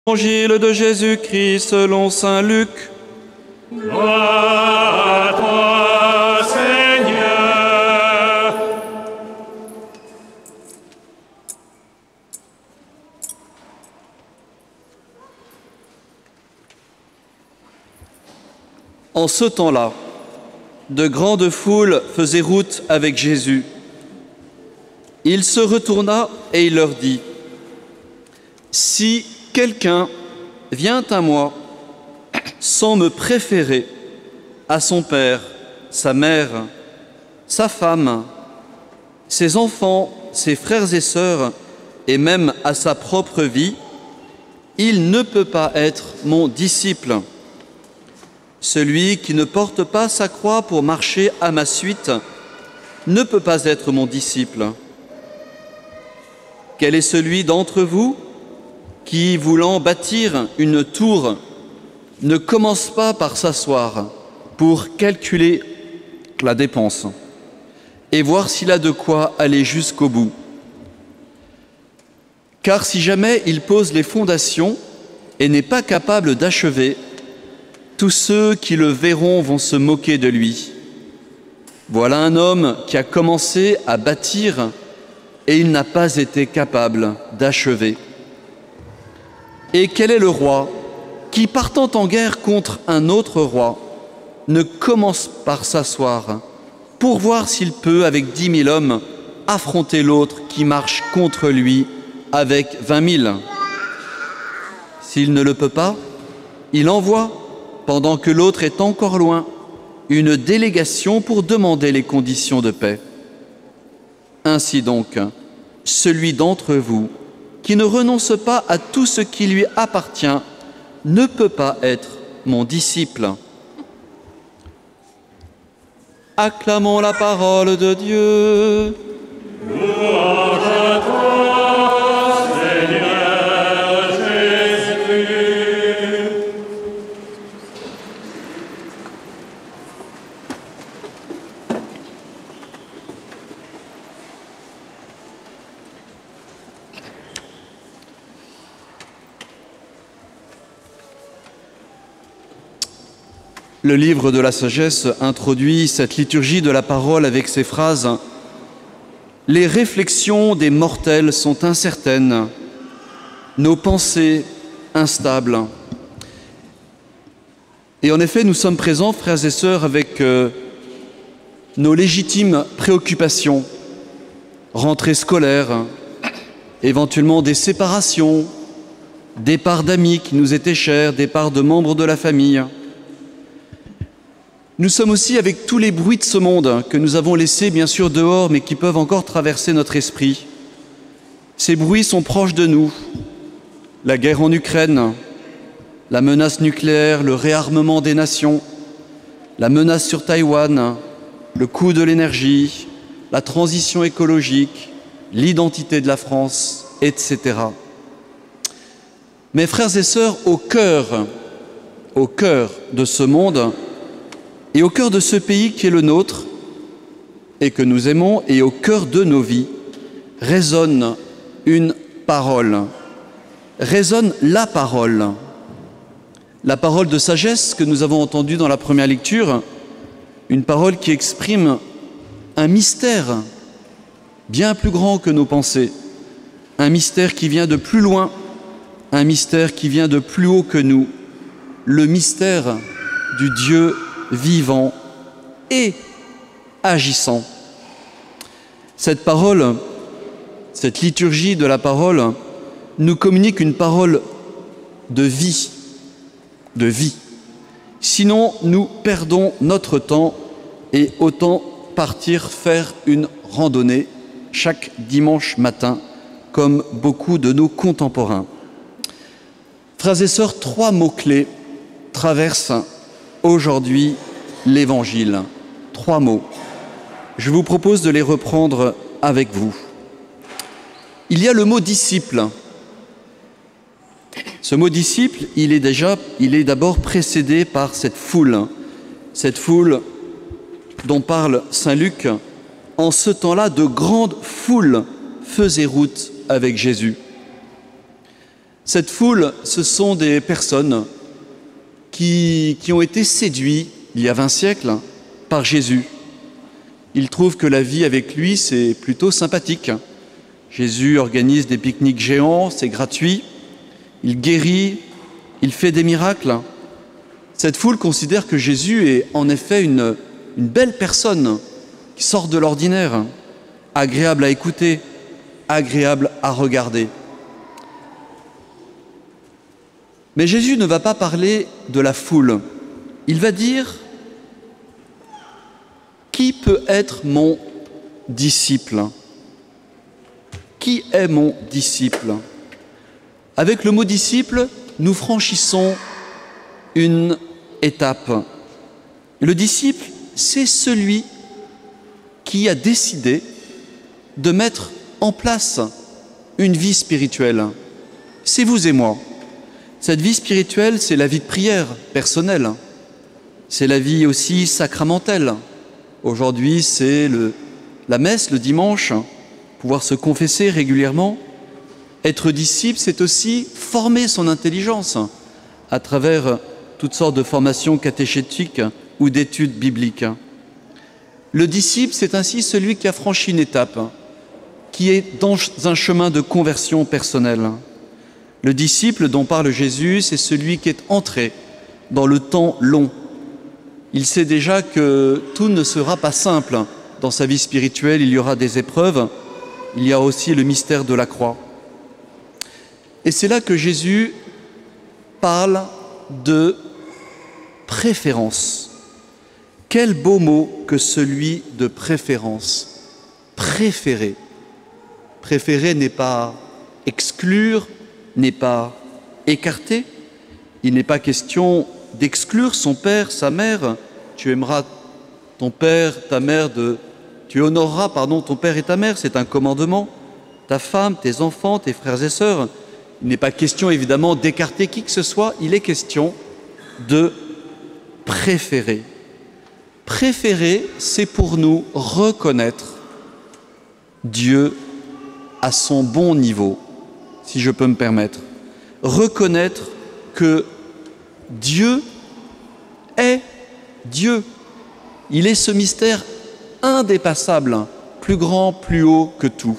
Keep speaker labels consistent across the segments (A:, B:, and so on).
A: Évangile de Jésus-Christ selon saint Luc.
B: Gloire à toi, Seigneur.
A: En ce temps-là, de grandes foules faisaient route avec Jésus. Il se retourna et il leur dit : « Si quelqu'un vient à moi sans me préférer à son père, sa mère, sa femme, ses enfants, ses frères et sœurs, et même à sa propre vie, il ne peut pas être mon disciple. Celui qui ne porte pas sa croix pour marcher à ma suite ne peut pas être mon disciple. Quel est celui d'entre vous qui, voulant bâtir une tour, ne commence pas par s'asseoir pour calculer la dépense et voir s'il a de quoi aller jusqu'au bout? Car si jamais il pose les fondations et n'est pas capable d'achever, tous ceux qui le verront vont se moquer de lui. Voilà un homme qui a commencé à bâtir et il n'a pas été capable d'achever. Et quel est le roi qui, partant en guerre contre un autre roi, ne commence par s'asseoir pour voir s'il peut, avec 10 000 hommes, affronter l'autre qui marche contre lui avec 20 000? S'il ne le peut pas, il envoie, pendant que l'autre est encore loin, une délégation pour demander les conditions de paix. Ainsi donc, celui d'entre vous qui ne renonce pas à tout ce qui lui appartient ne peut pas être mon disciple. » Acclamons la parole de Dieu.
B: Louange à toi, Seigneur Jésus.
A: Le livre de la sagesse introduit cette liturgie de la parole avec ces phrases : « Les réflexions des mortels sont incertaines, nos pensées instables. » Et en effet, nous sommes présents, frères et sœurs, avec nos légitimes préoccupations, rentrée scolaire, éventuellement des séparations, départ d'amis qui nous étaient chers, départ de membres de la famille. Nous sommes aussi avec tous les bruits de ce monde que nous avons laissés bien sûr dehors, mais qui peuvent encore traverser notre esprit. Ces bruits sont proches de nous. La guerre en Ukraine, la menace nucléaire, le réarmement des nations, la menace sur Taïwan, le coût de l'énergie, la transition écologique, l'identité de la France, etc. Mes frères et sœurs, au cœur de ce monde, et au cœur de ce pays qui est le nôtre et que nous aimons, et au cœur de nos vies, résonne une parole, résonne la parole de sagesse que nous avons entendue dans la première lecture, une parole qui exprime un mystère bien plus grand que nos pensées, un mystère qui vient de plus loin, un mystère qui vient de plus haut que nous, le mystère du Dieu vivant et agissant. Cette parole, cette liturgie de la parole, nous communique une parole de vie. Sinon, nous perdons notre temps et autant partir faire une randonnée chaque dimanche matin, comme beaucoup de nos contemporains. Frères et sœurs, 3 mots-clés traversent aujourd'hui l'Évangile. 3 mots. Je vous propose de les reprendre avec vous. Il y a le mot disciple. Ce mot disciple, il est d'abord précédé par cette foule dont parle saint Luc. En ce temps-là, de grandes foules faisaient route avec Jésus. Cette foule, ce sont des personnes qui ont été séduits il y a 20 siècles par Jésus. Ils trouvent que la vie avec lui, c'est plutôt sympathique. Jésus organise des pique-niques géants, c'est gratuit. Il guérit, il fait des miracles. Cette foule considère que Jésus est en effet une belle personne qui sort de l'ordinaire, agréable à écouter, agréable à regarder. Mais Jésus ne va pas parler de la foule. Il va dire « Qui peut être mon disciple ?» Qui est mon disciple? Avec le mot disciple, nous franchissons une étape. Le disciple, c'est celui qui a décidé de mettre en place une vie spirituelle. C'est vous et moi. Cette vie spirituelle, c'est la vie de prière personnelle. C'est la vie aussi sacramentelle. Aujourd'hui, c'est la messe le dimanche, pouvoir se confesser régulièrement. Être disciple, c'est aussi former son intelligence à travers toutes sortes de formations catéchétiques ou d'études bibliques. Le disciple, c'est ainsi celui qui a franchi une étape, qui est dans un chemin de conversion personnelle. Le disciple dont parle Jésus, c'est celui qui est entré dans le temps long. Il sait déjà que tout ne sera pas simple dans sa vie spirituelle, il y aura des épreuves, il y a aussi le mystère de la croix. Et c'est là que Jésus parle de préférence. Quel beau mot que celui de préférence. Préférer. Préférer n'est pas exclure, n'est pas écarter. Il n'est pas question d'exclure son père, sa mère. Tu aimeras ton père, ta mère, tu honoreras, ton père et ta mère, c'est un commandement. Ta femme, tes enfants, tes frères et sœurs. Il n'est pas question évidemment d'écarter qui que ce soit, il est question de préférer. Préférer, c'est pour nous reconnaître Dieu à son bon niveau, si je peux me permettre. Reconnaître que Dieu est Dieu. Il est ce mystère indépassable, plus grand, plus haut que tout.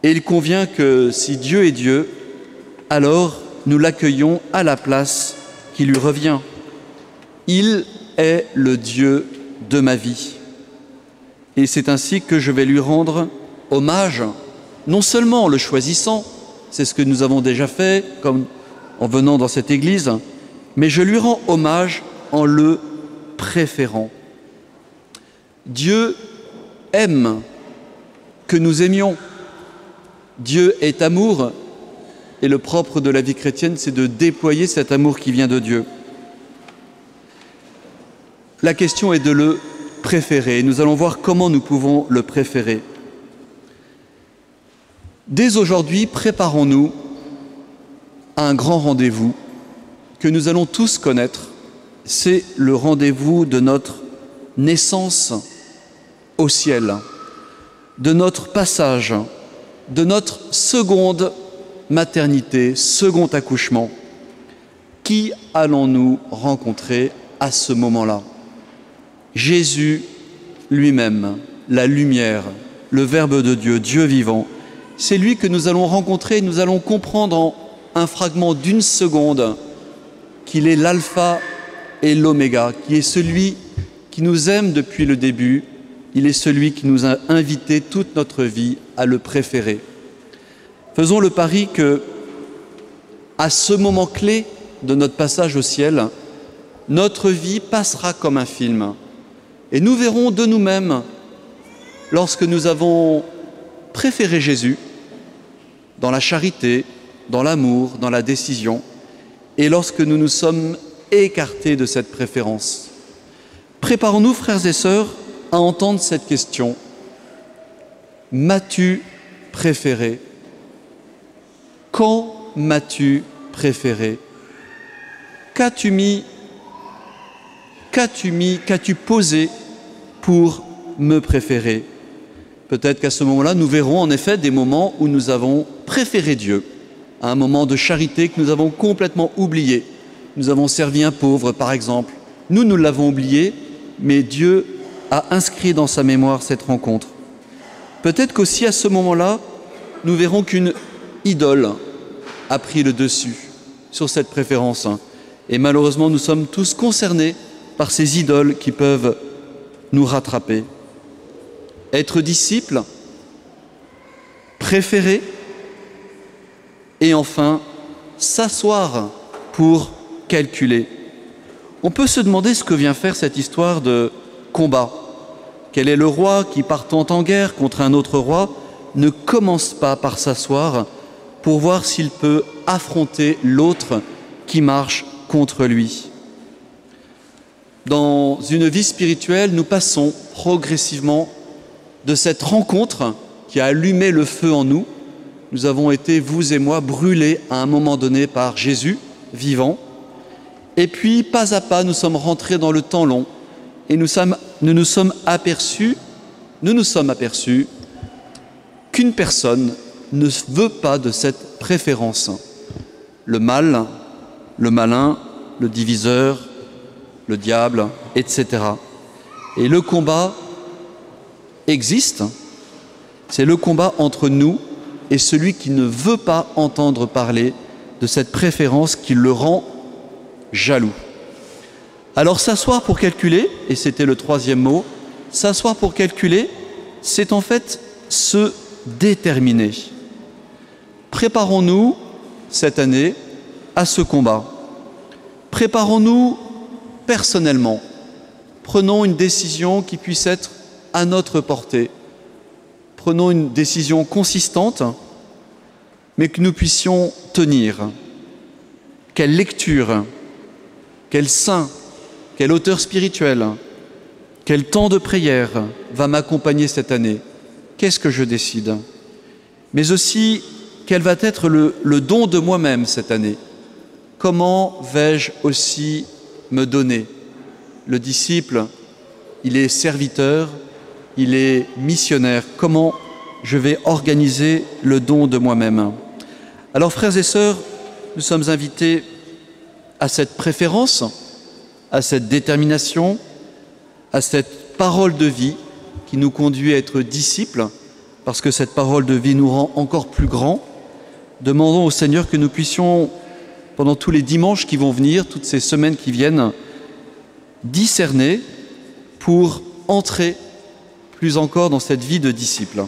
A: Et il convient que si Dieu est Dieu, alors nous l'accueillons à la place qui lui revient. Il est le Dieu de ma vie. Et c'est ainsi que je vais lui rendre hommage, non seulement en le choisissant, c'est ce que nous avons déjà fait comme en venant dans cette église, mais je lui rends hommage en le préférant. Dieu aime que nous aimions. Dieu est amour et le propre de la vie chrétienne, c'est de déployer cet amour qui vient de Dieu. La question est de le préférer. Nous allons voir comment nous pouvons le préférer. Dès aujourd'hui, préparons-nous à un grand rendez-vous que nous allons tous connaître. C'est le rendez-vous de notre naissance au ciel, de notre passage, de notre seconde maternité, second accouchement. Qui allons-nous rencontrer à ce moment-là? Jésus lui-même, la lumière, le Verbe de Dieu, Dieu vivant. C'est lui que nous allons rencontrer et nous allons comprendre en un fragment d'une seconde qu'il est l'alpha et l'oméga, qui est celui qui nous aime depuis le début. Il est celui qui nous a invités toute notre vie à le préférer. Faisons le pari que, à ce moment clé de notre passage au ciel, notre vie passera comme un film. Et nous verrons de nous-mêmes, lorsque nous avons préféré Jésus, dans la charité, dans l'amour, dans la décision, et lorsque nous nous sommes écartés de cette préférence. Préparons-nous, frères et sœurs, à entendre cette question. M'as-tu préféré? Quand m'as-tu préféré? Qu'as-tu posé pour me préférer? Peut-être qu'à ce moment-là, nous verrons en effet des moments où nous avons préféré Dieu à un moment de charité que nous avons complètement oublié. Nous avons servi un pauvre, par exemple. Nous l'avons oublié, mais Dieu a inscrit dans sa mémoire cette rencontre. Peut-être qu'aussi à ce moment-là, nous verrons qu'une idole a pris le dessus sur cette préférence. Et malheureusement, nous sommes tous concernés par ces idoles qui peuvent nous rattraper. Être disciple, préférer, et enfin, s'asseoir pour calculer. On peut se demander ce que vient faire cette histoire de combat. Quel est le roi qui, partant en guerre contre un autre roi, ne commence pas par s'asseoir pour voir s'il peut affronter l'autre qui marche contre lui. Dans une vie spirituelle, nous passons progressivement de cette rencontre qui a allumé le feu en nous. Nous avons été, vous et moi, brûlés à un moment donné par Jésus, vivant. Et puis, pas à pas, nous sommes rentrés dans le temps long et nous nous sommes aperçus qu'une personne ne veut pas de cette préférence. Le mal, le malin, le diviseur, le diable, etc. Et le combat existe, c'est le combat entre nous et celui qui ne veut pas entendre parler de cette préférence qui le rend jaloux. Alors s'asseoir pour calculer, et c'était le troisième mot, s'asseoir pour calculer, c'est en fait se déterminer. Préparons-nous cette année à ce combat. Préparons-nous personnellement. Prenons une décision qui puisse être à notre portée. Prenons une décision consistante, mais que nous puissions tenir. Quelle lecture, quel saint, quel auteur spirituel, quel temps de prière va m'accompagner cette année? Qu'est-ce que je décide? Mais aussi, quel va être le don de moi-même cette année? Comment vais-je aussi me donner? Le disciple, il est serviteur, il est missionnaire. Comment je vais organiser le don de moi-même? Alors, frères et sœurs, nous sommes invités à cette préférence, à cette détermination, à cette parole de vie qui nous conduit à être disciples, parce que cette parole de vie nous rend encore plus grands. Demandons au Seigneur que nous puissions, pendant tous les dimanches qui vont venir, toutes ces semaines qui viennent, discerner pour entrer plus encore dans cette vie de disciple.